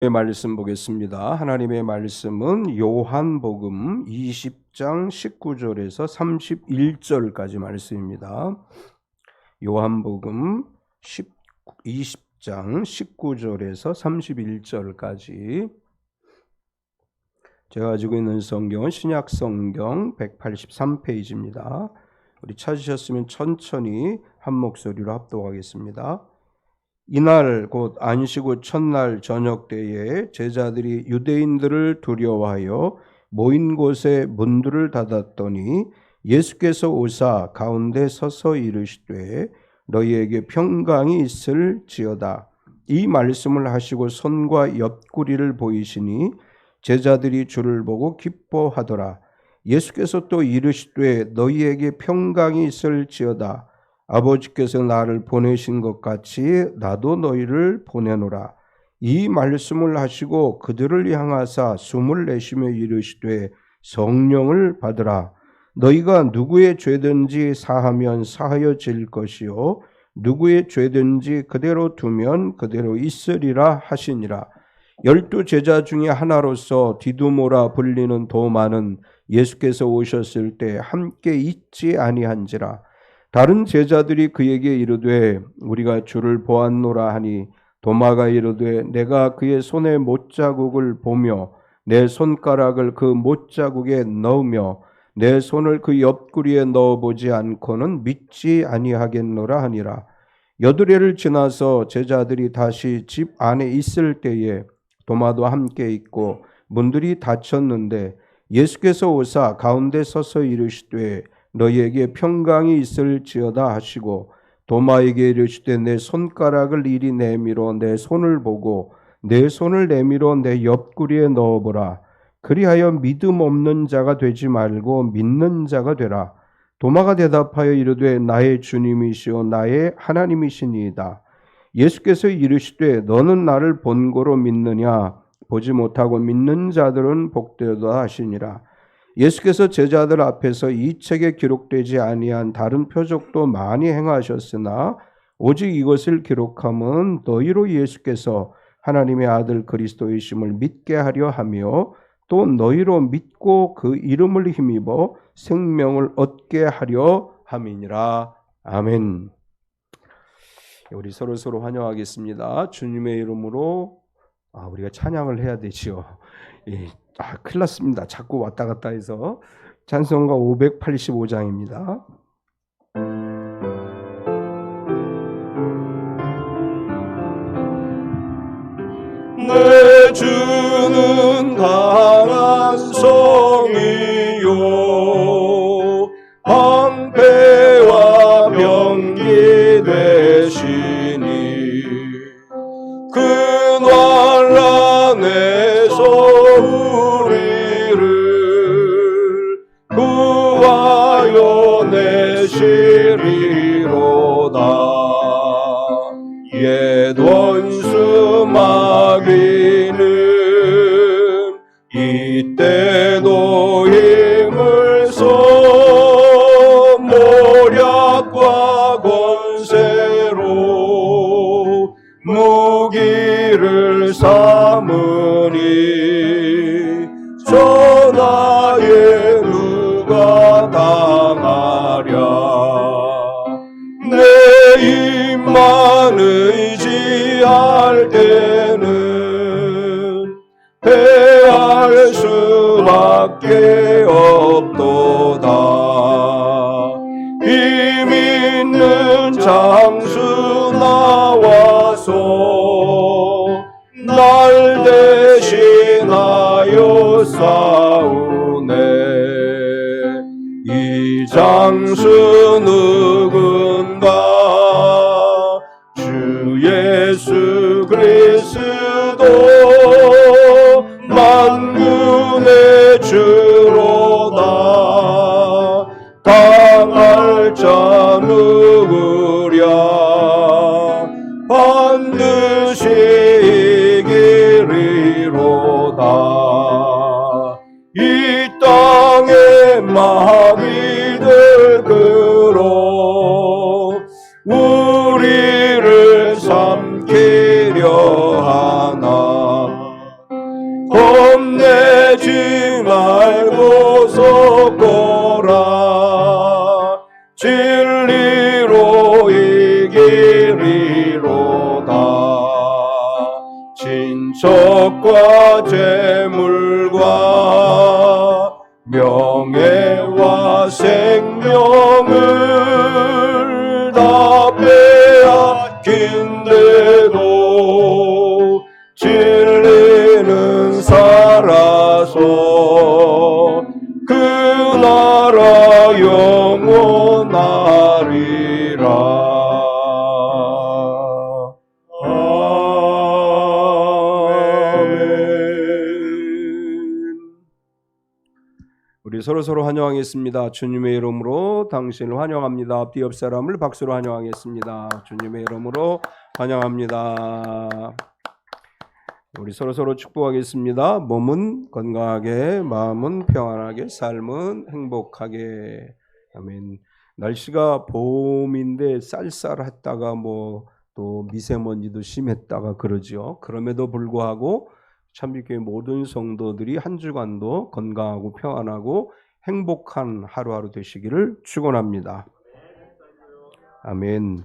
말씀 보겠습니다. 하나님의 말씀은 요한복음 20장 19절에서 31절까지 말씀입니다. 요한복음 20장 19절에서 31절까지. 제가 가지고 있는 성경은 신약성경 183페이지입니다. 우리 찾으셨으면 천천히 한 목소리로 합독하겠습니다. 이날 곧 안식 후 첫날 저녁 때에 제자들이 유대인들을 두려워하여 모인 곳에 문들을 닫았더니 예수께서 오사 가운데 서서 이르시되 너희에게 평강이 있을지어다. 이 말씀을 하시고 손과 옆구리를 보이시니 제자들이 주를 보고 기뻐하더라. 예수께서 또 이르시되 너희에게 평강이 있을지어다. 아버지께서 나를 보내신 것 같이 나도 너희를 보내노라. 이 말씀을 하시고 그들을 향하사 숨을 내쉬며 이르시되 성령을 받으라. 너희가 누구의 죄든지 사하면 사하여질 것이요 누구의 죄든지 그대로 두면 그대로 있으리라 하시니라. 12 제자 중에 하나로서 디두모라 불리는 도마는 예수께서 오셨을 때 함께 있지 아니한지라. 다른 제자들이 그에게 이르되 우리가 주를 보았노라 하니 도마가 이르되 내가 그의 손에 못자국을 보며 내 손가락을 그 못자국에 넣으며 내 손을 그 옆구리에 넣어보지 않고는 믿지 아니하겠노라 하니라. 여드레를 지나서 제자들이 다시 집 안에 있을 때에 도마도 함께 있고 문들이 닫혔는데 예수께서 오사 가운데 서서 이르시되 너희에게 평강이 있을지어다 하시고 도마에게 이르시되 내 손가락을 이리 내밀어 내 손을 보고 내 손을 내밀어 내 옆구리에 넣어보라. 그리하여 믿음 없는 자가 되지 말고 믿는 자가 되라. 도마가 대답하여 이르되 나의 주님이시오 나의 하나님이시니이다. 예수께서 이르시되 너는 나를 본고로 믿느냐? 보지 못하고 믿는 자들은 복되도다 하시니라. 예수께서 제자들 앞에서 이 책에 기록되지 아니한 다른 표적도 많이 행하셨으나 오직 이것을 기록함은 너희로 예수께서 하나님의 아들 그리스도이심을 믿게 하려 하며 또 너희로 믿고 그 이름을 힘입어 생명을 얻게 하려 함이니라. 아멘. 우리 서로 환영하겠습니다. 주님의 이름으로 우리가 찬양을 해야 되지요. 큰일 났습니다. 자꾸 왔다 갔다 해서. 찬송가 585장입니다. 내 주는 강한 성이요 방패와 병기 되시니 그 난란에서 우리를 구하여 내시리로다. 옛 원수 마귀는 이때도 힘을 써 모략과 권세로 무기를 삼으니 전하에 누가 당하랴. 내 입만 의지할 때는 패할 수밖에 없도다. 힘 있는 장수 나와서 날 대신하여 싸우네. 이 장수 누군가 주 예수 그리스도 만군의 주로다. 당할 자 누구랴 반드시 이기리로다. 이 땅의 마귀들 끌어 우리를 삼키려 하나. 힘내지 말고서 걷거라. 진리로 이기리로다. 친척과 재물과 명예와 생명을 다 빼앗긴데도 진리는 살아서 그 나라 영원하리라. 우리 서로 환영하겠습니다. 주님의 이름으로 당신을 환영합니다. 앞뒤 옆 사람을 박수로 환영하겠습니다. 주님의 이름으로 환영합니다. 우리 서로 축복하겠습니다. 몸은 건강하게, 마음은 평안하게, 삶은 행복하게. 아멘. 날씨가 봄인데 쌀쌀했다가 또 미세먼지도 심했다가 그러지요. 그럼에도 불구하고 참빛교회 모든 성도들이 한 주간도 건강하고 평안하고 행복한 하루하루 되시기를 축원합니다. 아멘.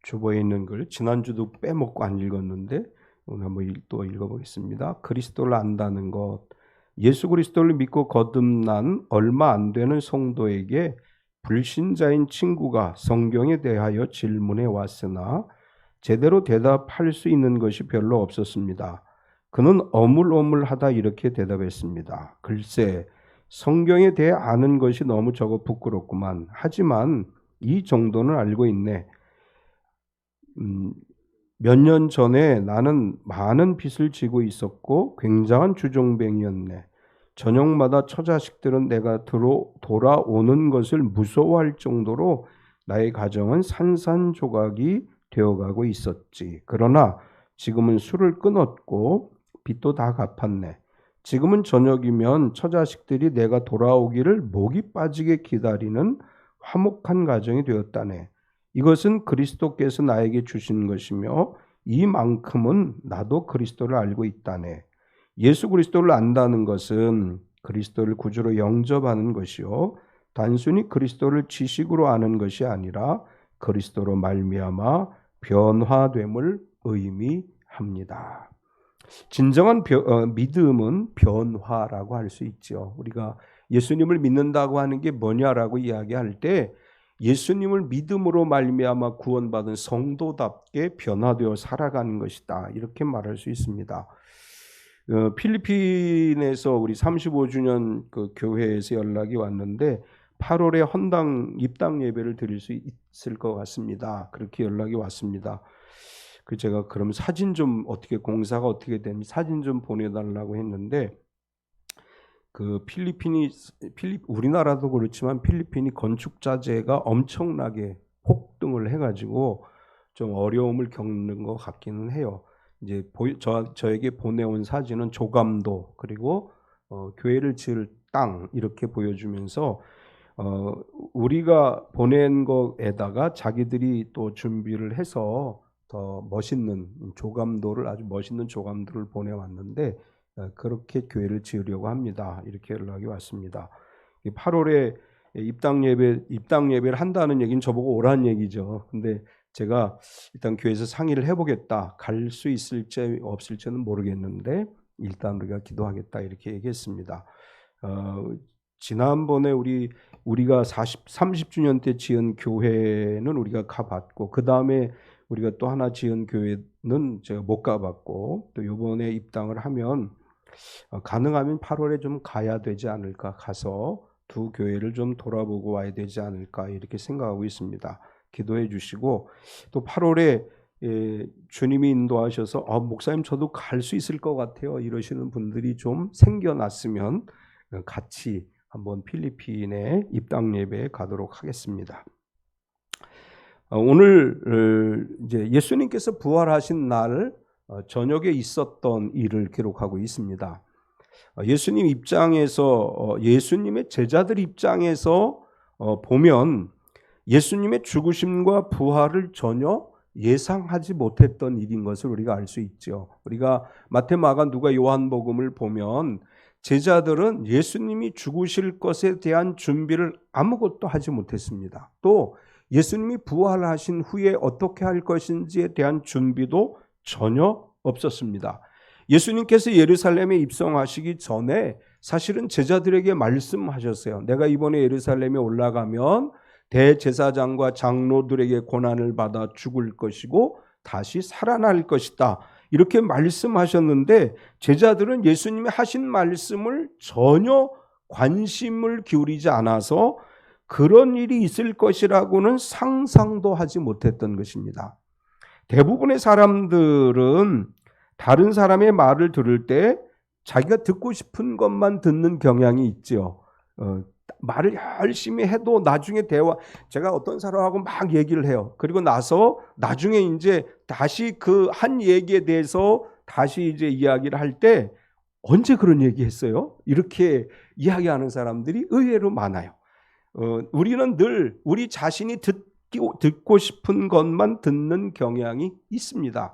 주보에 있는 글 지난주도 빼먹고 안 읽었는데 오늘 한번 또 읽어보겠습니다. 그리스도를 안다는 것. 예수 그리스도를 믿고 거듭난 얼마 안 되는 성도에게 불신자인 친구가 성경에 대하여 질문해 왔으나 제대로 대답할 수 있는 것이 별로 없었습니다. 그는 어물어물하다 이렇게 대답했습니다. 글쎄, 성경에 대해 아는 것이 너무 적어 부끄럽구만. 하지만 이 정도는 알고 있네. 몇 년 전에 나는 많은 빚을 지고 있었고 굉장한 주정뱅이였네. 저녁마다 처자식들은 내가 돌아오는 것을 무서워할 정도로 나의 가정은 산산조각이 되어가고 있었지. 그러나 지금은 술을 끊었고 빚도 다 갚았네. 지금은 저녁이면 처자식들이 내가 돌아오기를 목이 빠지게 기다리는 화목한 가정이 되었다네. 이것은 그리스도께서 나에게 주신 것이며 이만큼은 나도 그리스도를 알고 있다네. 예수 그리스도를 안다는 것은 그리스도를 구주로 영접하는 것이요 단순히 그리스도를 지식으로 아는 것이 아니라 그리스도로 말미암아 변화됨을 의미합니다. 진정한 믿음은 변화라고 할 수 있죠. 우리가 예수님을 믿는다고 하는 게 뭐냐라고 이야기할 때 예수님을 믿음으로 말미암아 구원받은 성도답게 변화되어 살아가는 것이다. 이렇게 말할 수 있습니다. 필리핀에서 우리 35주년 그 교회에서 연락이 왔는데 8월에 헌당 입당 예배를 드릴 수 있을 것 같습니다. 그렇게 연락이 왔습니다. 제가 그럼 사진 좀 어떻게 공사가 어떻게 되는지 사진 좀 보내달라고 했는데 우리나라도 그렇지만 필리핀이 건축 자재가 엄청나게 폭등을 해가지고 좀 어려움을 겪는 것 같기는 해요. 이제 저에게 보내온 사진은 조감도 그리고 교회를 지을 땅 이렇게 보여주면서 우리가 보낸 것에다가 자기들이 또 준비를 해서 더 멋있는 조감도를 아주 멋있는 조감도를 보내왔는데 그렇게 교회를 지으려고 합니다. 이렇게 연락이 왔습니다. 8월에 입당 예배를 한다는 얘기는 저보고 오란 얘기죠. 근데 제가 일단 교회에서 상의를 해보겠다. 갈 수 있을지 없을지는 모르겠는데 일단 우리가 기도하겠다 이렇게 얘기했습니다. 지난번에 우리가 30주년 때 지은 교회는 우리가 가봤고 그 다음에 우리가 또 하나 지은 교회는 제가 못 가봤고 또 이번에 입당을 하면 가능하면 8월에 좀 가야 되지 않을까, 가서 두 교회를 좀 돌아보고 와야 되지 않을까 이렇게 생각하고 있습니다. 기도해 주시고 또 8월에 주님이 인도하셔서 목사님 저도 갈 수 있을 것 같아요 이러시는 분들이 좀 생겨났으면 같이 한번 필리핀에 입당 예배에 가도록 하겠습니다. 오늘 이제 예수님께서 부활하신 날 저녁에 있었던 일을 기록하고 있습니다. 예수님 입장에서 예수님의 제자들 입장에서 보면 예수님의 죽으심과 부활을 전혀 예상하지 못했던 일인 것을 우리가 알 수 있죠. 우리가 마태, 마가, 누가, 요한복음을 보면 제자들은 예수님이 죽으실 것에 대한 준비를 아무것도 하지 못했습니다. 또 예수님이 부활하신 후에 어떻게 할 것인지에 대한 준비도 전혀 없었습니다. 예수님께서 예루살렘에 입성하시기 전에 사실은 제자들에게 말씀하셨어요. 내가 이번에 예루살렘에 올라가면 대제사장과 장로들에게 고난을 받아 죽을 것이고 다시 살아날 것이다. 이렇게 말씀하셨는데 제자들은 예수님이 하신 말씀을 전혀 관심을 기울이지 않아서 그런 일이 있을 것이라고는 상상도 하지 못했던 것입니다. 대부분의 사람들은 다른 사람의 말을 들을 때 자기가 듣고 싶은 것만 듣는 경향이 있죠. 말을 열심히 해도 나중에 제가 어떤 사람하고 막 얘기를 해요. 그리고 나서 나중에 이제 다시 그 한 얘기에 대해서 다시 이제 이야기를 할 때 언제 그런 얘기 했어요? 이렇게 이야기하는 사람들이 의외로 많아요. 우리는 늘 우리 자신이 듣고 싶은 것만 듣는 경향이 있습니다.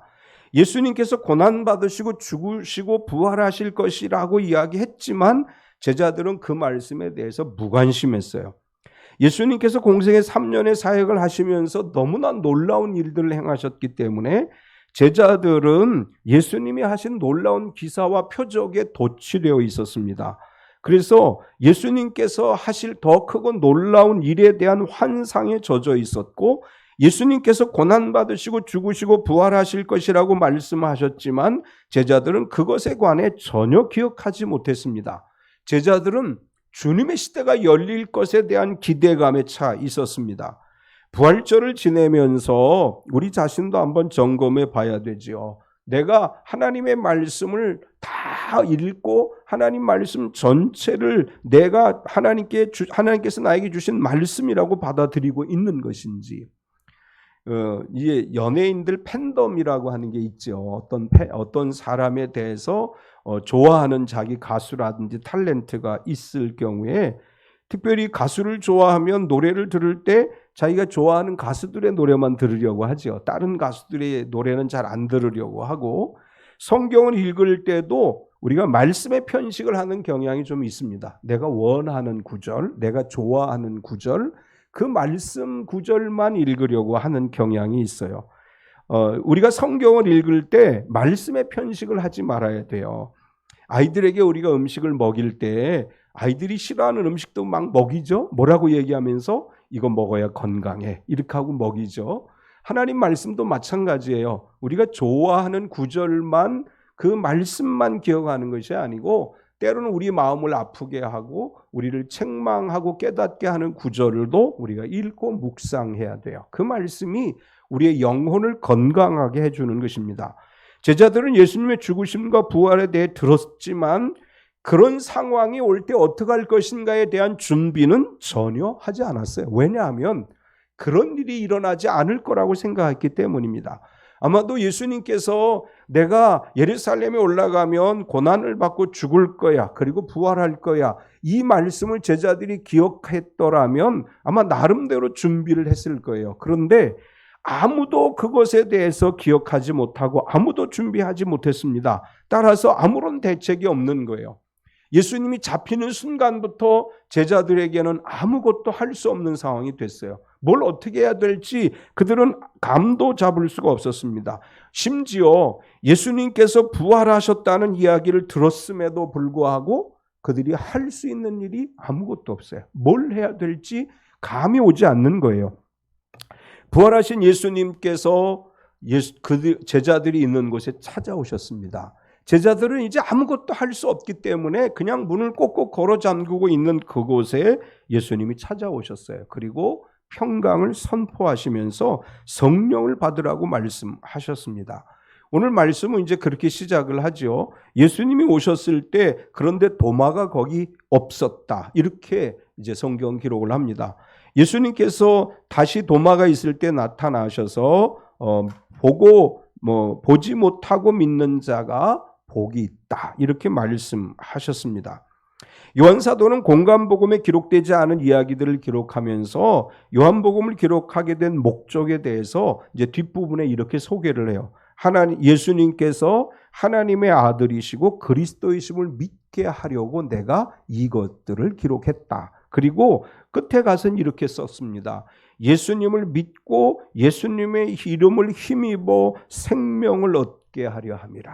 예수님께서 고난받으시고 죽으시고 부활하실 것이라고 이야기했지만 제자들은 그 말씀에 대해서 무관심했어요. 예수님께서 공생의 3년의 사역을 하시면서 너무나 놀라운 일들을 행하셨기 때문에 제자들은 예수님이 하신 놀라운 기사와 표적에 도취되어 있었습니다. 그래서 예수님께서 하실 더 크고 놀라운 일에 대한 환상에 젖어 있었고 예수님께서 고난받으시고 죽으시고 부활하실 것이라고 말씀하셨지만 제자들은 그것에 관해 전혀 기억하지 못했습니다. 제자들은 주님의 시대가 열릴 것에 대한 기대감에 차 있었습니다. 부활절을 지내면서 우리 자신도 한번 점검해 봐야 되지요. 내가 하나님의 말씀을 다 읽고 하나님 말씀 전체를 내가 하나님께서 나에게 주신 말씀이라고 받아들이고 있는 것인지. 이게 연예인들 팬덤이라고 하는 게 있죠. 어떤 사람에 대해서 좋아하는 자기 가수라든지 탤런트가 있을 경우에 특별히 가수를 좋아하면 노래를 들을 때 자기가 좋아하는 가수들의 노래만 들으려고 하죠. 다른 가수들의 노래는 잘 안 들으려고 하고 성경을 읽을 때도 우리가 말씀의 편식을 하는 경향이 좀 있습니다. 내가 원하는 구절, 내가 좋아하는 구절, 그 말씀 구절만 읽으려고 하는 경향이 있어요. 우리가 성경을 읽을 때 말씀의 편식을 하지 말아야 돼요. 아이들에게 우리가 음식을 먹일 때 아이들이 싫어하는 음식도 막 먹이죠. 뭐라고 얘기하면서 이거 먹어야 건강해. 이렇게 하고 먹이죠. 하나님 말씀도 마찬가지예요. 우리가 좋아하는 구절만 그 말씀만 기억하는 것이 아니고 때로는 우리 마음을 아프게 하고 우리를 책망하고 깨닫게 하는 구절도 우리가 읽고 묵상해야 돼요. 그 말씀이 우리의 영혼을 건강하게 해주는 것입니다. 제자들은 예수님의 죽으심과 부활에 대해 들었지만 그런 상황이 올 때 어떻게 할 것인가에 대한 준비는 전혀 하지 않았어요. 왜냐하면 그런 일이 일어나지 않을 거라고 생각했기 때문입니다. 아마도 예수님께서 내가 예루살렘에 올라가면 고난을 받고 죽을 거야. 그리고 부활할 거야. 이 말씀을 제자들이 기억했더라면 아마 나름대로 준비를 했을 거예요. 그런데 아무도 그것에 대해서 기억하지 못하고 아무도 준비하지 못했습니다. 따라서 아무런 대책이 없는 거예요. 예수님이 잡히는 순간부터 제자들에게는 아무것도 할 수 없는 상황이 됐어요. 뭘 어떻게 해야 될지 그들은 감도 잡을 수가 없었습니다. 심지어 예수님께서 부활하셨다는 이야기를 들었음에도 불구하고 그들이 할 수 있는 일이 아무것도 없어요. 뭘 해야 될지 감이 오지 않는 거예요. 부활하신 예수님께서 제자들이 있는 곳에 찾아오셨습니다. 제자들은 이제 아무것도 할 수 없기 때문에 그냥 문을 꼭꼭 걸어 잠그고 있는 그곳에 예수님이 찾아오셨어요. 그리고 평강을 선포하시면서 성령을 받으라고 말씀하셨습니다. 오늘 말씀은 이제 그렇게 시작을 하죠. 예수님이 오셨을 때 그런데 도마가 거기 없었다. 이렇게 이제 성경 기록을 합니다. 예수님께서 다시 도마가 있을 때 나타나셔서 보지 못하고 믿는 자가 복이 있다. 이렇게 말씀하셨습니다. 요한사도는 공간복음에 기록되지 않은 이야기들을 기록하면서 요한복음을 기록하게 된 목적에 대해서 이제 뒷부분에 이렇게 소개를 해요. 예수님께서 하나님의 아들이시고 그리스도이심을 믿게 하려고 내가 이것들을 기록했다. 그리고 끝에 가서는 이렇게 썼습니다. 예수님을 믿고 예수님의 이름을 힘입어 생명을 얻게 하려 함이라.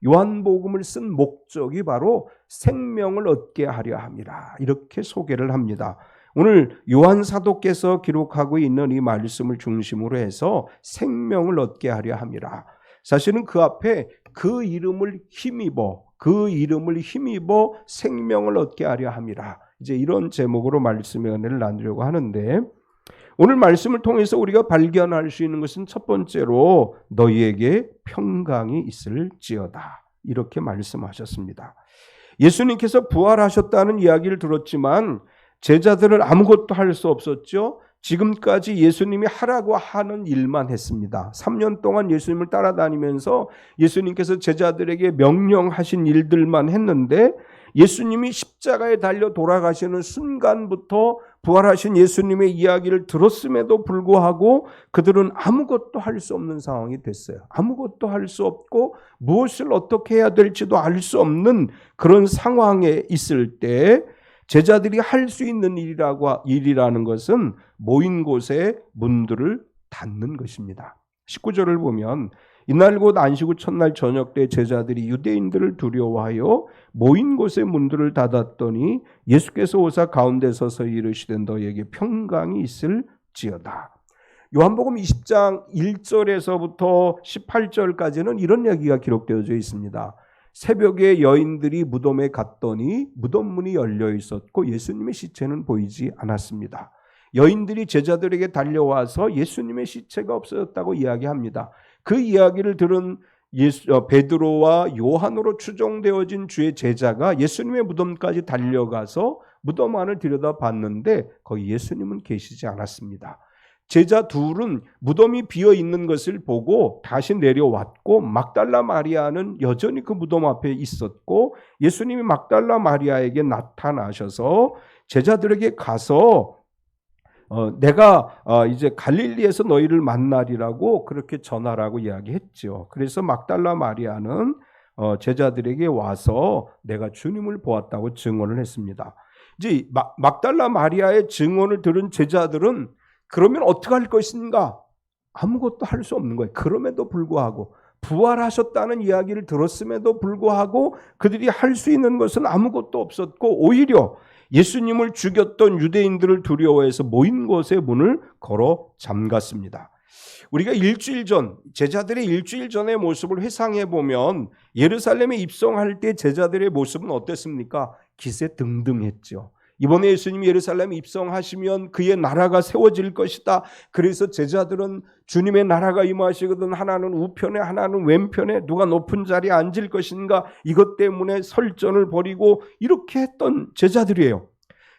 요한복음을 쓴 목적이 바로 생명을 얻게 하려 함이라. 이렇게 소개를 합니다. 오늘 요한 사도께서 기록하고 있는 이 말씀을 중심으로 해서 생명을 얻게 하려 함이라. 사실은 그 앞에 그 이름을 힘입어 생명을 얻게 하려 함이라. 이제 이런 제목으로 말씀의 은혜를 나누려고 하는데, 오늘 말씀을 통해서 우리가 발견할 수 있는 것은 첫 번째로 너희에게 평강이 있을지어다. 이렇게 말씀하셨습니다. 예수님께서 부활하셨다는 이야기를 들었지만 제자들은 아무것도 할 수 없었죠. 지금까지 예수님이 하라고 하는 일만 했습니다. 3년 동안 예수님을 따라다니면서 예수님께서 제자들에게 명령하신 일들만 했는데, 예수님이 십자가에 달려 돌아가시는 순간부터 부활하신 예수님의 이야기를 들었음에도 불구하고 그들은 아무것도 할 수 없는 상황이 됐어요. 아무것도 할 수 없고 무엇을 어떻게 해야 될지도 알 수 없는 그런 상황에 있을 때 제자들이 할 수 있는 일이라는 것은 모인 곳에 문들을 닫는 것입니다. 19절을 보면 이날 곧 안식 후 첫날 저녁 때 제자들이 유대인들을 두려워하여 모인 곳에 문들을 닫았더니 예수께서 오사 가운데 서서 이르시되 너희에게 평강이 있을지어다. 요한복음 20장 1절에서부터 18절까지는 이런 이야기가 기록되어져 있습니다. 새벽에 여인들이 무덤에 갔더니 무덤 문이 열려 있었고 예수님의 시체는 보이지 않았습니다. 여인들이 제자들에게 달려와서 예수님의 시체가 없어졌다고 이야기합니다. 그 이야기를 들은 베드로와 요한으로 추정되어진 주의 제자가 예수님의 무덤까지 달려가서 무덤 안을 들여다봤는데 거기 예수님은 계시지 않았습니다. 제자 둘은 무덤이 비어 있는 것을 보고 다시 내려왔고, 막달라 마리아는 여전히 그 무덤 앞에 있었고, 예수님이 막달라 마리아에게 나타나셔서 제자들에게 가서 내가 이제 갈릴리에서 너희를 만나리라고 그렇게 전하라고 이야기했죠. 그래서 막달라 마리아는 제자들에게 와서 내가 주님을 보았다고 증언을 했습니다. 이제 막달라 마리아의 증언을 들은 제자들은 그러면 어떻게 할 것인가? 아무것도 할 수 없는 거예요. 그럼에도 불구하고, 부활하셨다는 이야기를 들었음에도 불구하고 그들이 할 수 있는 것은 아무것도 없었고, 오히려 예수님을 죽였던 유대인들을 두려워해서 모인 곳에 문을 걸어 잠갔습니다. 우리가 제자들의 일주일 전의 모습을 회상해 보면 예루살렘에 입성할 때 제자들의 모습은 어땠습니까? 기세등등했죠. 이번에 예수님이 예루살렘에 입성하시면 그의 나라가 세워질 것이다. 그래서 제자들은 주님의 나라가 임하시거든 하나는 우편에 하나는 왼편에 누가 높은 자리에 앉을 것인가, 이것 때문에 설전을 벌이고 이렇게 했던 제자들이에요.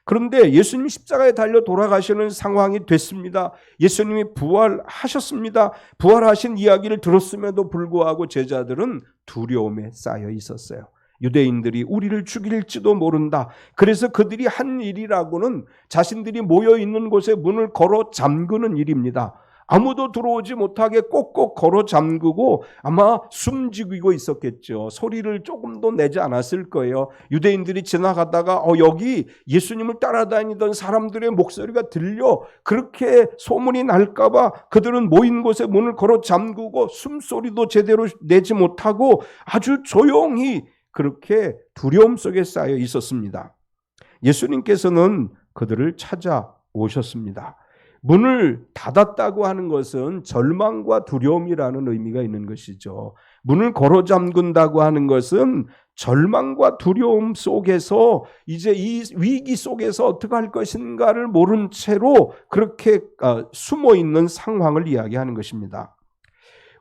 그런데 예수님이 십자가에 달려 돌아가시는 상황이 됐습니다. 예수님이 부활하셨습니다. 부활하신 이야기를 들었음에도 불구하고 제자들은 두려움에 쌓여 있었어요. 유대인들이 우리를 죽일지도 모른다. 그래서 그들이 한 일이라고는 자신들이 모여 있는 곳에 문을 걸어 잠그는 일입니다. 아무도 들어오지 못하게 꼭꼭 걸어 잠그고 아마 숨죽이고 있었겠죠. 소리를 조금도 내지 않았을 거예요. 유대인들이 지나가다가 여기 예수님을 따라다니던 사람들의 목소리가 들려, 그렇게 소문이 날까 봐 그들은 모인 곳에 문을 걸어 잠그고 숨소리도 제대로 내지 못하고 아주 조용히 그렇게 두려움 속에 쌓여 있었습니다. 예수님께서는 그들을 찾아오셨습니다. 문을 닫았다고 하는 것은 절망과 두려움이라는 의미가 있는 것이죠. 문을 걸어 잠근다고 하는 것은 절망과 두려움 속에서 이제 이 위기 속에서 어떻게 할 것인가를 모른 채로 그렇게 숨어 있는 상황을 이야기하는 것입니다.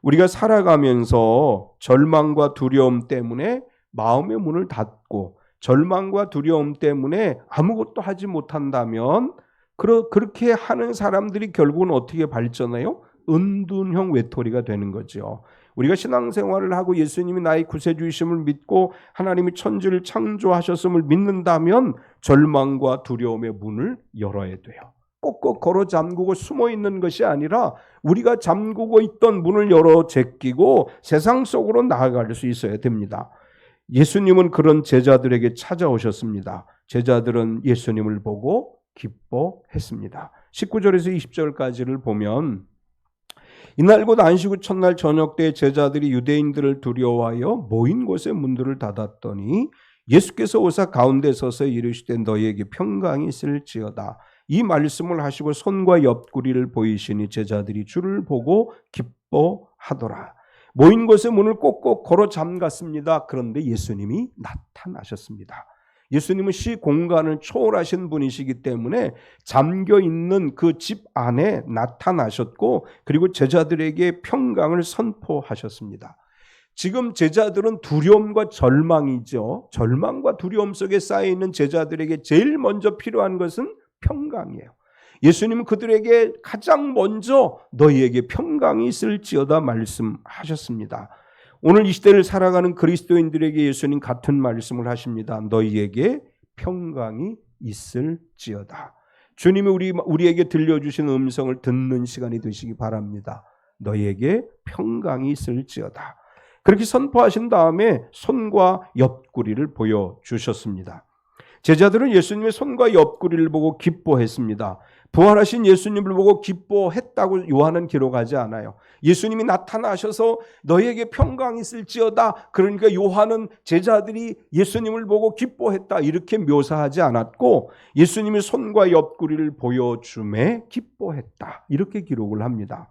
우리가 살아가면서 절망과 두려움 때문에 마음의 문을 닫고 절망과 두려움 때문에 아무것도 하지 못한다면 그렇게 하는 사람들이 결국은 어떻게 발전해요? 은둔형 외톨이가 되는 거죠. 우리가 신앙생활을 하고 예수님이 나의 구세주이심을 믿고 하나님이 천지를 창조하셨음을 믿는다면 절망과 두려움의 문을 열어야 돼요. 꼭꼭 걸어 잠그고 숨어 있는 것이 아니라 우리가 잠그고 있던 문을 열어 제끼고 세상 속으로 나아갈 수 있어야 됩니다. 예수님은 그런 제자들에게 찾아오셨습니다. 제자들은 예수님을 보고 기뻐했습니다. 19절에서 20절까지를 보면 이날 곧 안식 후 첫날 저녁 때 제자들이 유대인들을 두려워하여 모인 곳에 문들을 닫았더니 예수께서 오사 가운데 서서 이르시되 너희에게 평강이 있을지어다. 이 말씀을 하시고 손과 옆구리를 보이시니 제자들이 주를 보고 기뻐하더라. 모인 곳에 문을 꼭꼭 걸어 잠갔습니다. 그런데 예수님이 나타나셨습니다. 예수님은 시 공간을 초월하신 분이시기 때문에 잠겨있는 그 집 안에 나타나셨고 그리고 제자들에게 평강을 선포하셨습니다. 지금 제자들은 두려움과 절망이죠. 절망과 두려움 속에 쌓여있는 제자들에게 제일 먼저 필요한 것은 평강이에요. 예수님은 그들에게 가장 먼저 너희에게 평강이 있을지어다 말씀하셨습니다. 오늘 이 시대를 살아가는 그리스도인들에게 예수님 같은 말씀을 하십니다. 너희에게 평강이 있을지어다. 주님이 우리에게 들려주신 음성을 듣는 시간이 되시기 바랍니다. 너희에게 평강이 있을지어다. 그렇게 선포하신 다음에 손과 옆구리를 보여주셨습니다. 제자들은 예수님의 손과 옆구리를 보고 기뻐했습니다. 부활하신 예수님을 보고 기뻐했다고 요한은 기록하지 않아요. 예수님이 나타나셔서 너희에게 평강이 있을지어다. 그러니까 요한은 제자들이 예수님을 보고 기뻐했다 이렇게 묘사하지 않았고 예수님이 손과 옆구리를 보여줌에 기뻐했다 이렇게 기록을 합니다.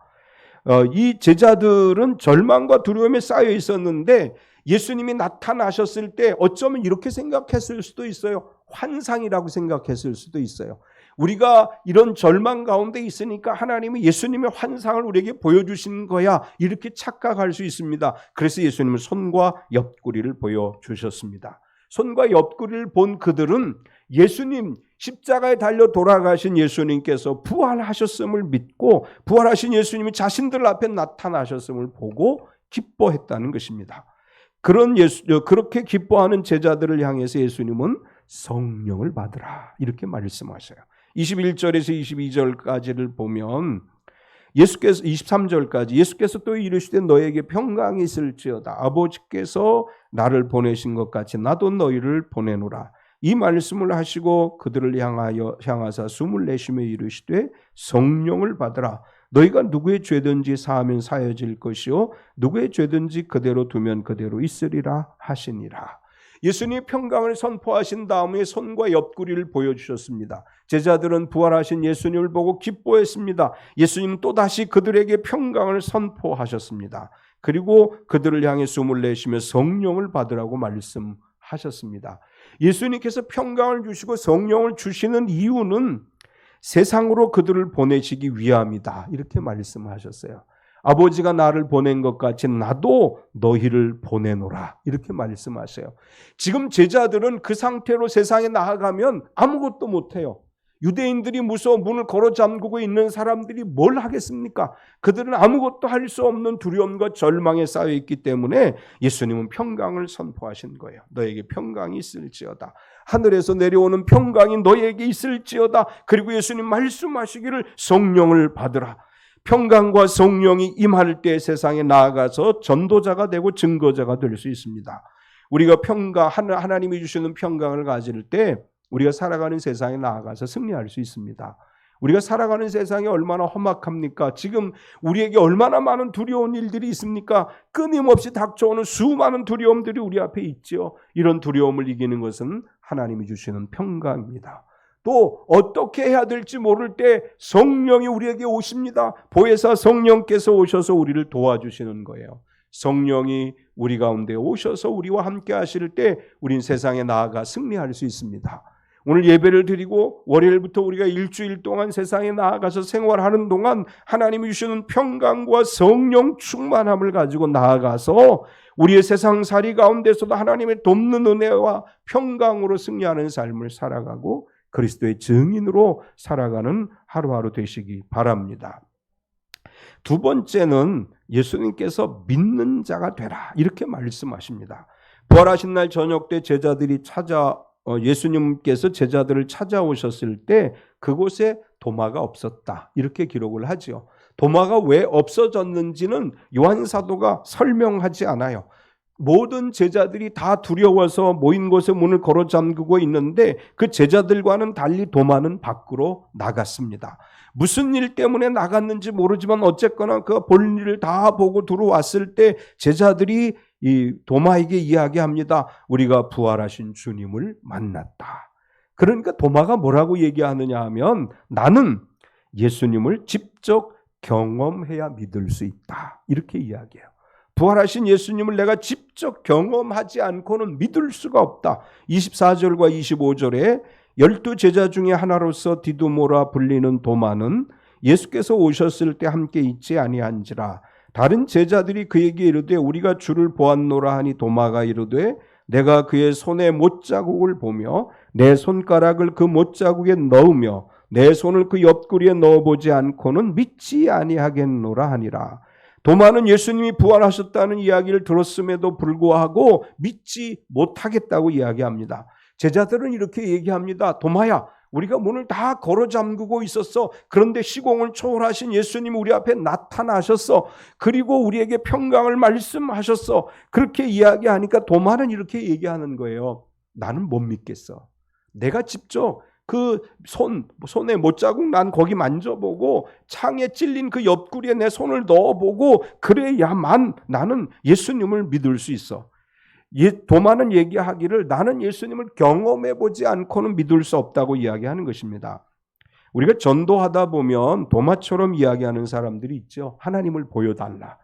이 제자들은 절망과 두려움에 쌓여 있었는데 예수님이 나타나셨을 때 어쩌면 이렇게 생각했을 수도 있어요. 환상이라고 생각했을 수도 있어요. 우리가 이런 절망 가운데 있으니까 하나님이 예수님의 환상을 우리에게 보여주신 거야 이렇게 착각할 수 있습니다. 그래서 예수님은 손과 옆구리를 보여주셨습니다. 손과 옆구리를 본 그들은 예수님 십자가에 달려 돌아가신 예수님께서 부활하셨음을 믿고 부활하신 예수님이 자신들 앞에 나타나셨음을 보고 기뻐했다는 것입니다. 그렇게 기뻐하는 제자들을 향해서 예수님은 성령을 받으라 이렇게 말씀하셔요. 21절에서 22절까지를 보면 예수께서 23절까지 예수께서 또 이르시되 너에게 평강이 있을지어다. 아버지께서 나를 보내신 것 같이 나도 너희를 보내노라. 이 말씀을 하시고 그들을 향하사 숨을 내쉬며 이르시되 성령을 받으라. 너희가 누구의 죄든지 사하면 사해질 것이요 누구의 죄든지 그대로 두면 그대로 있으리라 하시니라. 예수님이 평강을 선포하신 다음에 손과 옆구리를 보여주셨습니다. 제자들은 부활하신 예수님을 보고 기뻐했습니다. 예수님은 또다시 그들에게 평강을 선포하셨습니다. 그리고 그들을 향해 숨을 내쉬며 성령을 받으라고 말씀하셨습니다. 예수님께서 평강을 주시고 성령을 주시는 이유는 세상으로 그들을 보내시기 위함이다 이렇게 말씀하셨어요. 아버지가 나를 보낸 것 같이 나도 너희를 보내노라 이렇게 말씀하세요. 지금 제자들은 그 상태로 세상에 나아가면 아무것도 못해요. 유대인들이 무서워 문을 걸어 잠그고 있는 사람들이 뭘 하겠습니까? 그들은 아무것도 할 수 없는 두려움과 절망에 쌓여 있기 때문에 예수님은 평강을 선포하신 거예요. 너에게 평강이 있을지어다. 하늘에서 내려오는 평강이 너에게 있을지어다. 그리고 예수님 말씀하시기를 성령을 받으라. 평강과 성령이 임할 때 세상에 나아가서 전도자가 되고 증거자가 될 수 있습니다. 우리가 하나님이 주시는 평강을 가질 때 우리가 살아가는 세상에 나아가서 승리할 수 있습니다. 우리가 살아가는 세상이 얼마나 험악합니까? 지금 우리에게 얼마나 많은 두려운 일들이 있습니까? 끊임없이 닥쳐오는 수많은 두려움들이 우리 앞에 있죠. 이런 두려움을 이기는 것은 하나님이 주시는 평강입니다. 또 어떻게 해야 될지 모를 때 성령이 우리에게 오십니다. 보혜사 성령께서 오셔서 우리를 도와주시는 거예요. 성령이 우리 가운데 오셔서 우리와 함께 하실 때 우린 세상에 나아가 승리할 수 있습니다. 오늘 예배를 드리고 월요일부터 우리가 일주일 동안 세상에 나아가서 생활하는 동안 하나님이 주시는 평강과 성령 충만함을 가지고 나아가서 우리의 세상살이 가운데서도 하나님의 돕는 은혜와 평강으로 승리하는 삶을 살아가고 그리스도의 증인으로 살아가는 하루하루 되시기 바랍니다. 두 번째는 예수님께서 믿는 자가 되라 이렇게 말씀하십니다. 부활하신 날 저녁 때 예수님께서 제자들을 찾아오셨을 때 그곳에 도마가 없었다 이렇게 기록을 하지요. 도마가 왜 없어졌는지는 요한 사도가 설명하지 않아요. 모든 제자들이 다 두려워서 모인 곳에 문을 걸어 잠그고 있는데 그 제자들과는 달리 도마는 밖으로 나갔습니다. 무슨 일 때문에 나갔는지 모르지만 어쨌거나 그 볼 일을 다 보고 들어왔을 때 제자들이 이 도마에게 이야기합니다. 우리가 부활하신 주님을 만났다. 그러니까 도마가 뭐라고 얘기하느냐 하면 나는 예수님을 직접 경험해야 믿을 수 있다. 이렇게 이야기해요. 부활하신 예수님을 내가 직접 경험하지 않고는 믿을 수가 없다. 24절과 25절에 12제자 중에 하나로서 디두모라 불리는 도마는 예수께서 오셨을 때 함께 있지 아니한지라. 다른 제자들이 그에게 이르되 우리가 주를 보았노라 하니 도마가 이르되 내가 그의 손에 못자국을 보며 내 손가락을 그 못자국에 넣으며 내 손을 그 옆구리에 넣어보지 않고는 믿지 아니하겠노라 하니라. 도마는 예수님이 부활하셨다는 이야기를 들었음에도 불구하고 믿지 못하겠다고 이야기합니다. 제자들은 이렇게 얘기합니다. 도마야, 우리가 문을 다 걸어 잠그고 있었어. 그런데 시공을 초월하신 예수님이 우리 앞에 나타나셨어. 그리고 우리에게 평강을 말씀하셨어. 그렇게 이야기하니까 도마는 이렇게 얘기하는 거예요. 나는 못 믿겠어. 내가 직접 그 손에 못자국 난 거기 만져보고 창에 찔린 그 옆구리에 내 손을 넣어보고 그래야만 나는 예수님을 믿을 수 있어. 도마는 얘기하기를 나는 예수님을 경험해보지 않고는 믿을 수 없다고 이야기하는 것입니다. 우리가 전도하다 보면 도마처럼 이야기하는 사람들이 있죠. 하나님을 보여달라.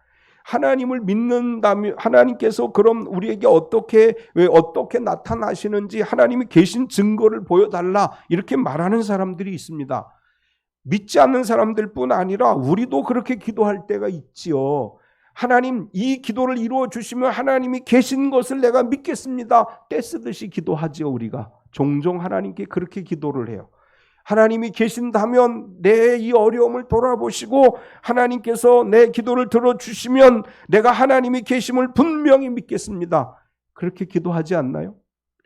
하나님을 믿는다면 하나님께서 그럼 우리에게 어떻게 나타나시는지 하나님이 계신 증거를 보여달라 이렇게 말하는 사람들이 있습니다. 믿지 않는 사람들뿐 아니라 우리도 그렇게 기도할 때가 있지요. 하나님 이 기도를 이루어 주시면 하나님이 계신 것을 내가 믿겠습니다. 떼쓰듯이 기도하지요. 우리가 종종 하나님께 그렇게 기도를 해요. 하나님이 계신다면 내 이 어려움을 돌아보시고 하나님께서 내 기도를 들어주시면 내가 하나님이 계심을 분명히 믿겠습니다. 그렇게 기도하지 않나요?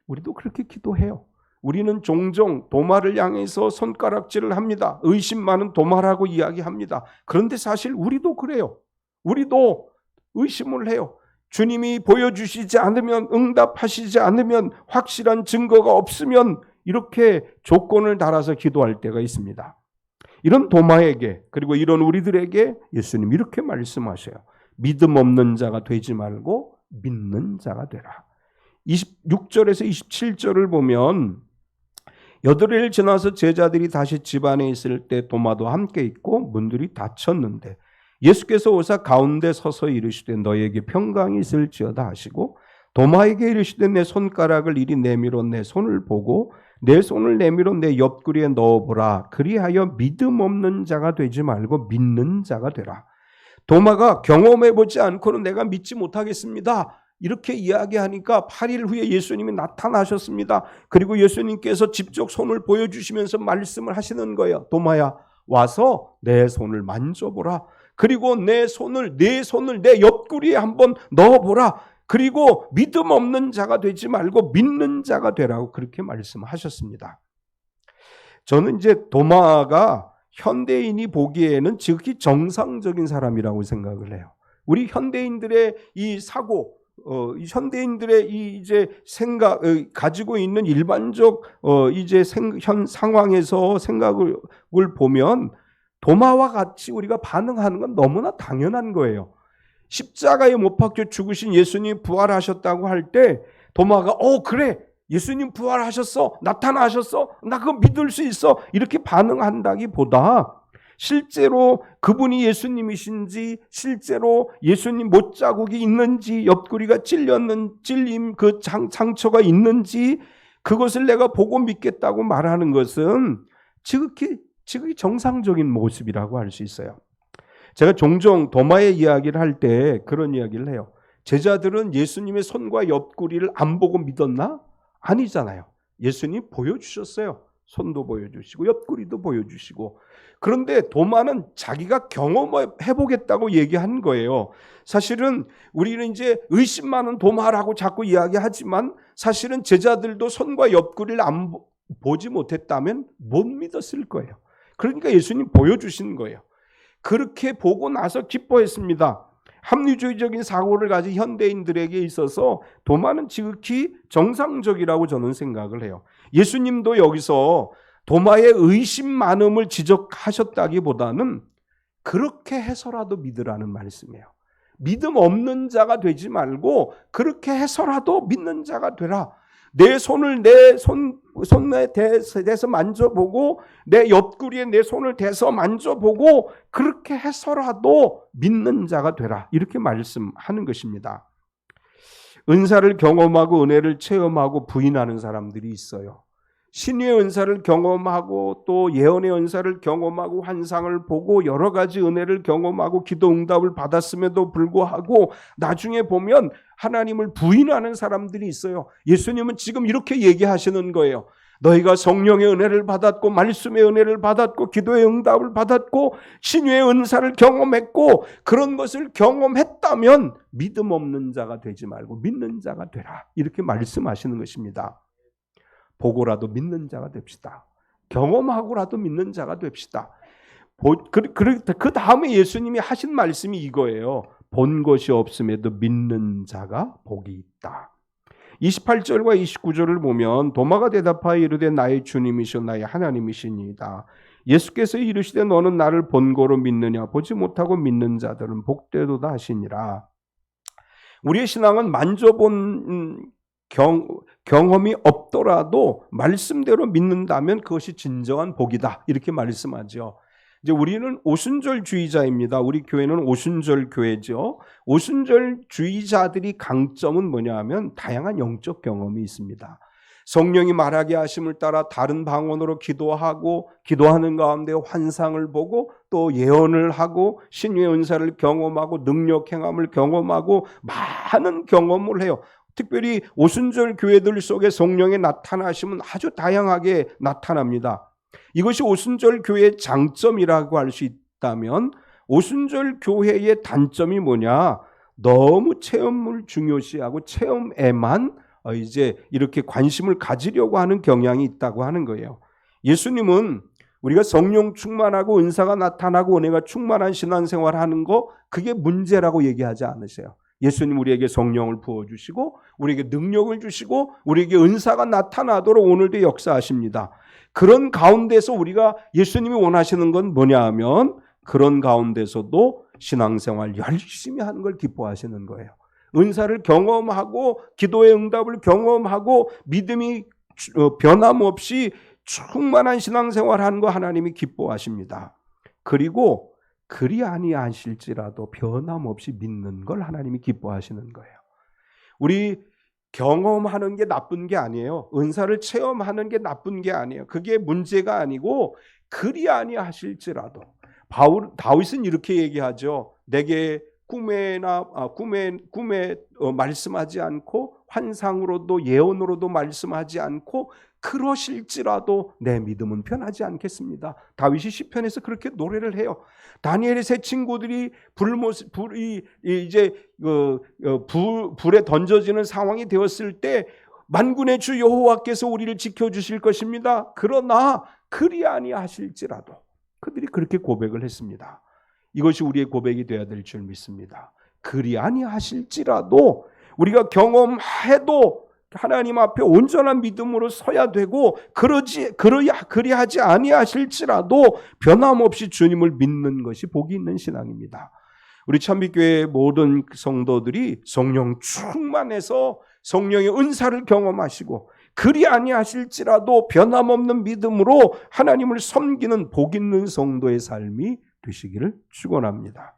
우리도 그렇게 기도해요. 우리는 종종 도마를 향해서 손가락질을 합니다. 의심 많은 도마라고 이야기합니다. 그런데 사실 우리도 그래요. 우리도 의심을 해요. 주님이 보여주시지 않으면, 응답하시지 않으면, 확실한 증거가 없으면 이렇게 조건을 달아서 기도할 때가 있습니다. 이런 도마에게 그리고 이런 우리들에게 예수님 이렇게 말씀하셔요. 믿음 없는 자가 되지 말고 믿는 자가 되라. 26절에서 27절을 보면 8일 지나서 제자들이 다시 집 안에 있을 때 도마도 함께 있고 문들이 닫혔는데 예수께서 오사 가운데 서서 이르시되 너에게 평강이 있을지어다 하시고 도마에게 이르시되 내 손가락을 이리 내밀어 내 손을 보고 내 손을 내밀어 내 옆구리에 넣어보라. 그리하여 믿음 없는 자가 되지 말고 믿는 자가 되라. 도마가 경험해보지 않고는 내가 믿지 못하겠습니다. 이렇게 이야기하니까 8일 후에 예수님이 나타나셨습니다. 그리고 예수님께서 직접 손을 보여주시면서 말씀을 하시는 거예요. 도마야, 와서 내 손을 만져보라. 그리고 내 손을 내 옆구리에 한번 넣어보라. 그리고 믿음 없는 자가 되지 말고 믿는 자가 되라고 그렇게 말씀하셨습니다. 저는 이제 도마가 현대인이 보기에는 지극히 정상적인 사람이라고 생각을 해요. 우리 현대인들의 이 사고, 현대인들의 이 이제 생각 가지고 있는 일반적 이제 현 상황에서 생각을 보면 도마와 같이 우리가 반응하는 건 너무나 당연한 거예요. 십자가에 못 박혀 죽으신 예수님 부활하셨다고 할 때 도마가 그래 예수님 부활하셨어 나타나셨어 나 그거 믿을 수 있어 이렇게 반응한다기보다 실제로 그분이 예수님이신지 실제로 예수님 못자국이 있는지 옆구리가 찔림 그 상처가 있는지 그것을 내가 보고 믿겠다고 말하는 것은 지극히 정상적인 모습이라고 할 수 있어요. 제가 종종 도마의 이야기를 할 때 그런 이야기를 해요. 제자들은 예수님의 손과 옆구리를 안 보고 믿었나? 아니잖아요. 예수님 보여주셨어요. 손도 보여주시고 옆구리도 보여주시고, 그런데 도마는 자기가 경험해 보겠다고 얘기한 거예요. 사실은 우리는 이제 의심 많은 도마라고 자꾸 이야기하지만 사실은 제자들도 손과 옆구리를 안 보지 못했다면 못 믿었을 거예요. 그러니까 예수님 보여주신 거예요. 그렇게 보고 나서 기뻐했습니다. 합리주의적인 사고를 가진 현대인들에게 있어서 도마는 지극히 정상적이라고 저는 생각을 해요. 예수님도 여기서 도마의 의심 많음을 지적하셨다기보다는 그렇게 해서라도 믿으라는 말씀이에요. 믿음 없는 자가 되지 말고 그렇게 해서라도 믿는 자가 되라. 내 손을 내 손에 대서 만져보고 내 옆구리에 내 손을 대서 만져보고 그렇게 해서라도 믿는 자가 되라. 이렇게 말씀하는 것입니다. 은사를 경험하고 은혜를 체험하고 부인하는 사람들이 있어요. 신유의 은사를 경험하고 또 예언의 은사를 경험하고 환상을 보고 여러 가지 은혜를 경험하고 기도 응답을 받았음에도 불구하고 나중에 보면 하나님을 부인하는 사람들이 있어요. 예수님은 지금 이렇게 얘기하시는 거예요. 너희가 성령의 은혜를 받았고 말씀의 은혜를 받았고 기도의 응답을 받았고 신유의 은사를 경험했고 그런 것을 경험했다면 믿음 없는 자가 되지 말고 믿는 자가 되라. 이렇게 말씀하시는 것입니다. 보고라도 믿는 자가 됩시다. 경험하고라도 믿는 자가 됩시다. 그 다음에 예수님이 하신 말씀이 이거예요. 본 것이 없음에도 믿는 자가 복이 있다. 28절과 29절을 보면 도마가 대답하여 이르되 나의 주님이시오 나의 하나님이시니이다. 예수께서 이르시되 너는 나를 본고로 믿느냐 보지 못하고 믿는 자들은 복되도다 하시니라. 우리의 신앙은 만져본 경험이 없더라도 말씀대로 믿는다면 그것이 진정한 복이다. 이렇게 말씀하죠. 이제 우리는 오순절주의자입니다. 우리 교회는 오순절 교회죠. 오순절주의자들이 강점은 뭐냐 하면 다양한 영적 경험이 있습니다. 성령이 말하게 하심을 따라 다른 방언으로 기도하고 기도하는 가운데 환상을 보고 또 예언을 하고 신유의 은사를 경험하고 능력 행함을 경험하고 많은 경험을 해요. 특별히 오순절 교회들 속에 성령의 나타나심은 아주 다양하게 나타납니다. 이것이 오순절 교회의 장점이라고 할 수 있다면 오순절 교회의 단점이 뭐냐? 너무 체험을 중요시하고 체험에만 이제 이렇게 관심을 가지려고 하는 경향이 있다고 하는 거예요. 예수님은 우리가 성령 충만하고 은사가 나타나고 은혜가 충만한 신앙생활을 하는 거 그게 문제라고 얘기하지 않으세요. 예수님 우리에게 성령을 부어주시고 우리에게 능력을 주시고 우리에게 은사가 나타나도록 오늘도 역사하십니다. 그런 가운데서 우리가 예수님이 원하시는 건 뭐냐 하면 그런 가운데서도 신앙생활 열심히 하는 걸 기뻐하시는 거예요. 은사를 경험하고 기도의 응답을 경험하고 믿음이 변함없이 충만한 신앙생활 하는 거 하나님이 기뻐하십니다. 그리고 그리 아니하실지라도 변함없이 믿는 걸 하나님이 기뻐하시는 거예요. 우리 경험하는 게 나쁜 게 아니에요. 은사를 체험하는 게 나쁜 게 아니에요. 그게 문제가 아니고 그리 아니하실지라도 다윗은 이렇게 얘기하죠. 내게 꿈에 말씀하지 않고 환상으로도 예언으로도 말씀하지 않고 그러실지라도 내 믿음은 변하지 않겠습니다. 다윗이 시편에서 그렇게 노래를 해요. 다니엘의 세 친구들이 불에 던져지는 상황이 되었을 때 만군의 주 여호와께서 우리를 지켜주실 것입니다. 그러나 그리 아니하실지라도 그들이 그렇게 고백을 했습니다. 이것이 우리의 고백이 되어야 될 줄 믿습니다. 그리 아니하실지라도 우리가 경험해도 하나님 앞에 온전한 믿음으로 서야 되고 그리하지 아니하실지라도 변함없이 주님을 믿는 것이 복이 있는 신앙입니다. 우리 찬빛교회 모든 성도들이 성령 충만해서 성령의 은사를 경험하시고 그리 아니하실지라도 변함없는 믿음으로 하나님을 섬기는 복 있는 성도의 삶이 되시기를 축원합니다.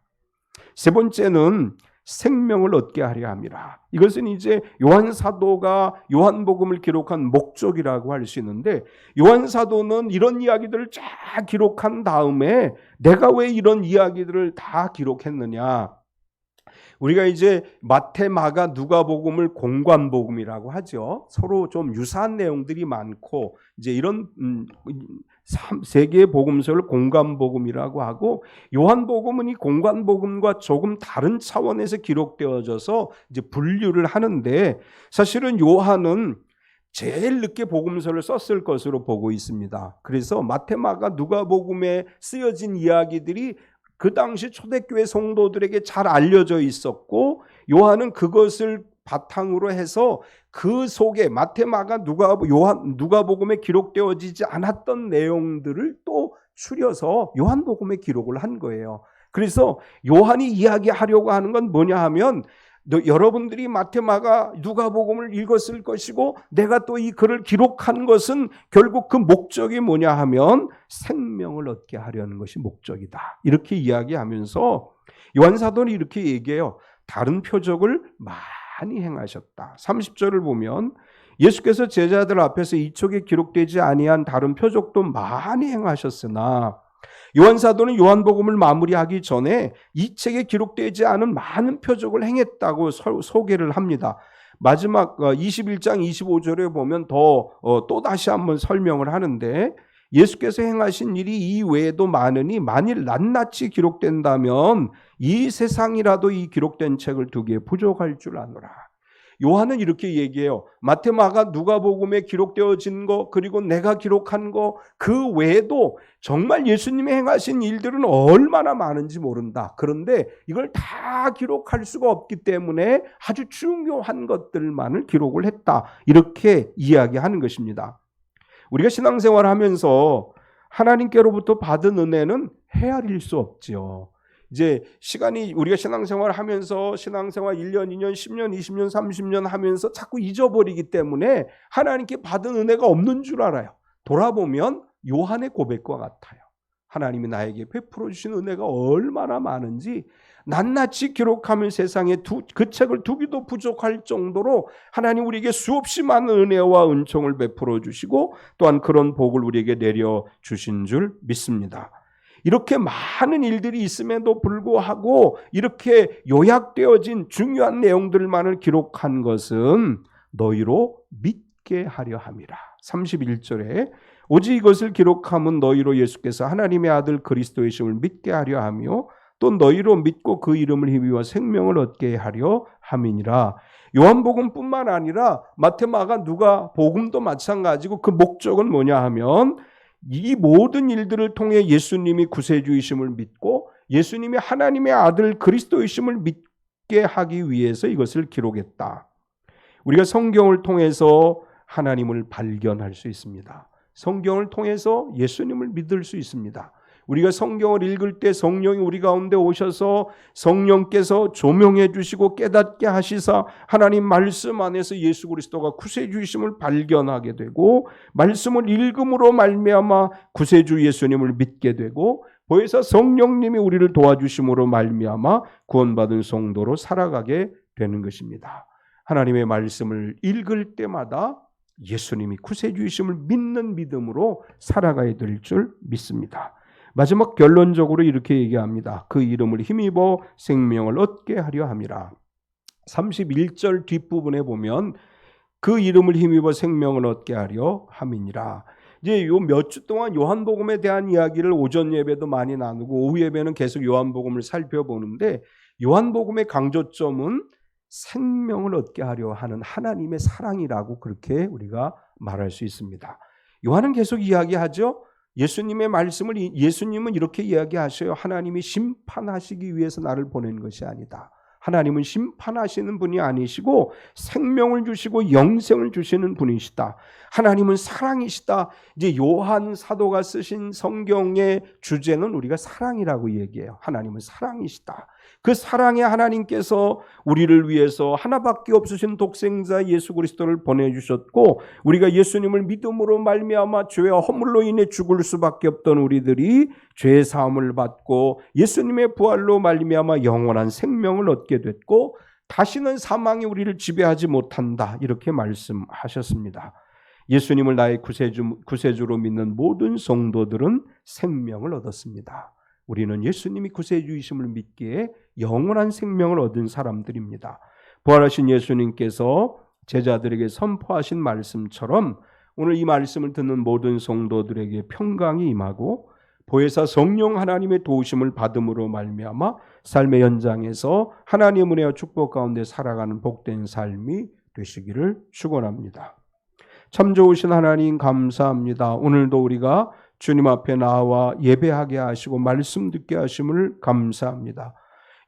세 번째는 생명을 얻게 하려 함이라. 이것은 이제 요한 사도가 요한복음을 기록한 목적이라고 할 수 있는데 요한 사도는 이런 이야기들을 쫙 기록한 다음에 내가 왜 이런 이야기들을 다 기록했느냐? 우리가 이제 마태, 마가, 누가복음을 공관복음이라고 하죠. 서로 좀 유사한 내용들이 많고 이제 이런 세 개의 복음서를 공관복음이라고 하고, 요한복음은 이 공관복음과 조금 다른 차원에서 기록되어져서 이제 분류를 하는데, 사실은 요한은 제일 늦게 복음서를 썼을 것으로 보고 있습니다. 그래서 마태, 마가, 누가복음에 쓰여진 이야기들이 그 당시 초대교회 성도들에게 잘 알려져 있었고, 요한은 그것을 바탕으로 해서 그 속에 마태, 마가, 누가복음에 기록되어지지 않았던 내용들을 또 추려서 요한복음에 기록을 한 거예요. 그래서 요한이 이야기하려고 하는 건 뭐냐 하면, 여러분들이 마태, 마가, 누가복음을 읽었을 것이고 내가 또 이 글을 기록한 것은 결국 그 목적이 뭐냐 하면 생명을 얻게 하려는 것이 목적이다. 이렇게 이야기하면서 요한 사도는 이렇게 얘기해요. 다른 표적을 많이 행하셨다. 30절을 보면 예수께서 제자들 앞에서 이쪽에 기록되지 아니한 다른 표적도 많이 행하셨으나, 요한 사도는 요한복음을 마무리하기 전에 이 책에 기록되지 않은 많은 표적을 행했다고 소개를 합니다. 마지막 21장 25절에 보면 또 다시 한번 설명을 하는데, 예수께서 행하신 일이 이 외에도 많으니 만일 낱낱이 기록된다면 이 세상이라도 이 기록된 책을 두기에 부족할 줄 아노라. 요한은 이렇게 얘기해요. 마태, 마가, 누가복음에 기록되어진 거, 그리고 내가 기록한 거, 그 외에도 정말 예수님이 행하신 일들은 얼마나 많은지 모른다. 그런데 이걸 다 기록할 수가 없기 때문에 아주 중요한 것들만을 기록을 했다. 이렇게 이야기하는 것입니다. 우리가 신앙생활을 하면서 하나님께로부터 받은 은혜는 헤아릴 수 없지요. 이제 시간이, 우리가 신앙생활을 하면서 신앙생활 1년, 2년, 10년, 20년, 30년 하면서 자꾸 잊어버리기 때문에 하나님께 받은 은혜가 없는 줄 알아요. 돌아보면 요한의 고백과 같아요. 하나님이 나에게 베풀어 주신 은혜가 얼마나 많은지 낱낱이 기록하면 세상에 그 책을 두기도 부족할 정도로 하나님 우리에게 수없이 많은 은혜와 은총을 베풀어 주시고 또한 그런 복을 우리에게 내려 주신 줄 믿습니다. 이렇게 많은 일들이 있음에도 불구하고 이렇게 요약되어진 중요한 내용들만을 기록한 것은 너희로 믿게 하려 함이라. 31절에 오직 이것을 기록함은 너희로 예수께서 하나님의 아들 그리스도이심을 믿게 하려 하며 또 너희로 믿고 그 이름을 힘입어 생명을 얻게 하려 함이니라. 요한복음뿐만 아니라 마태, 마가, 누가복음도 마찬가지고, 그 목적은 뭐냐 하면 이 모든 일들을 통해 예수님이 구세주이심을 믿고 예수님이 하나님의 아들 그리스도이심을 믿게 하기 위해서 이것을 기록했다. 우리가 성경을 통해서 하나님을 발견할 수 있습니다. 성경을 통해서 예수님을 믿을 수 있습니다. 우리가 성경을 읽을 때 성령이 우리 가운데 오셔서 성령께서 조명해 주시고 깨닫게 하시사 하나님 말씀 안에서 예수 그리스도가 구세주이심을 발견하게 되고, 말씀을 읽음으로 말미암아 구세주 예수님을 믿게 되고, 보혜사 성령님이 우리를 도와주심으로 말미암아 구원받은 성도로 살아가게 되는 것입니다. 하나님의 말씀을 읽을 때마다 예수님이 구세주이심을 믿는 믿음으로 살아가야 될 줄 믿습니다. 마지막 결론적으로 이렇게 얘기합니다. 그 이름을 힘입어 생명을 얻게 하려 함이라. 31절 뒷부분에 보면 그 이름을 힘입어 생명을 얻게 하려 함이니라. 이제 요 몇 주 동안 요한복음에 대한 이야기를 오전 예배도 많이 나누고 오후 예배는 계속 요한복음을 살펴보는데, 요한복음의 강조점은 생명을 얻게 하려 하는 하나님의 사랑이라고 그렇게 우리가 말할 수 있습니다. 요한은 계속 이야기하죠. 예수님의 말씀을 예수님은 이렇게 이야기하셔요. 하나님이 심판하시기 위해서 나를 보낸 것이 아니다. 하나님은 심판하시는 분이 아니시고 생명을 주시고 영생을 주시는 분이시다. 하나님은 사랑이시다. 이제 요한 사도가 쓰신 성경의 주제는 우리가 사랑이라고 얘기해요. 하나님은 사랑이시다. 그 사랑의 하나님께서 우리를 위해서 하나밖에 없으신 독생자 예수 그리스도를 보내주셨고, 우리가 예수님을 믿음으로 말미암아 죄와 허물로 인해 죽을 수밖에 없던 우리들이 죄 사함을 받고 예수님의 부활로 말미암아 영원한 생명을 얻게 됐고, 다시는 사망이 우리를 지배하지 못한다. 이렇게 말씀하셨습니다. 예수님을 나의 구세주로 믿는 모든 성도들은 생명을 얻었습니다. 우리는 예수님이 구세주이심을 믿기에 영원한 생명을 얻은 사람들입니다. 부활하신 예수님께서 제자들에게 선포하신 말씀처럼 오늘 이 말씀을 듣는 모든 성도들에게 평강이 임하고 보혜사 성령 하나님의 도우심을 받음으로 말미암아 삶의 현장에서 하나님의 은혜와 축복 가운데 살아가는 복된 삶이 되시기를 축원합니다. 참 좋으신 하나님 감사합니다. 오늘도 우리가 주님 앞에 나와 예배하게 하시고 말씀 듣게 하심을 감사합니다.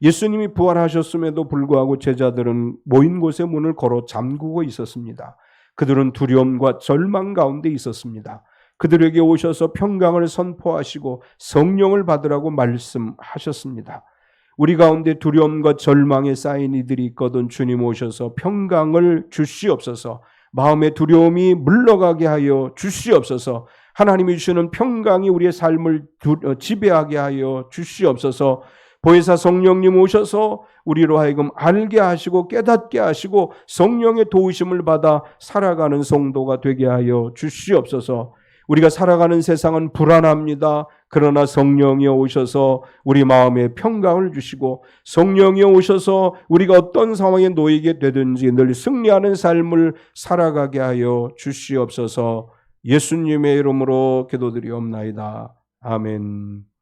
예수님이 부활하셨음에도 불구하고 제자들은 모인 곳의 문을 걸어 잠그고 있었습니다. 그들은 두려움과 절망 가운데 있었습니다. 그들에게 오셔서 평강을 선포하시고 성령을 받으라고 말씀하셨습니다. 우리 가운데 두려움과 절망에 쌓인 이들이 있거든 주님 오셔서 평강을 주시옵소서. 마음의 두려움이 물러가게 하여 주시옵소서. 하나님이 주시는 평강이 우리의 삶을 지배하게 하여 주시옵소서. 보혜사 성령님 오셔서 우리로 하여금 알게 하시고 깨닫게 하시고 성령의 도우심을 받아 살아가는 성도가 되게 하여 주시옵소서. 우리가 살아가는 세상은 불안합니다. 그러나 성령이 오셔서 우리 마음에 평강을 주시고 성령이 오셔서 우리가 어떤 상황에 놓이게 되든지 늘 승리하는 삶을 살아가게 하여 주시옵소서. 예수님의 이름으로 기도드리옵나이다. 아멘.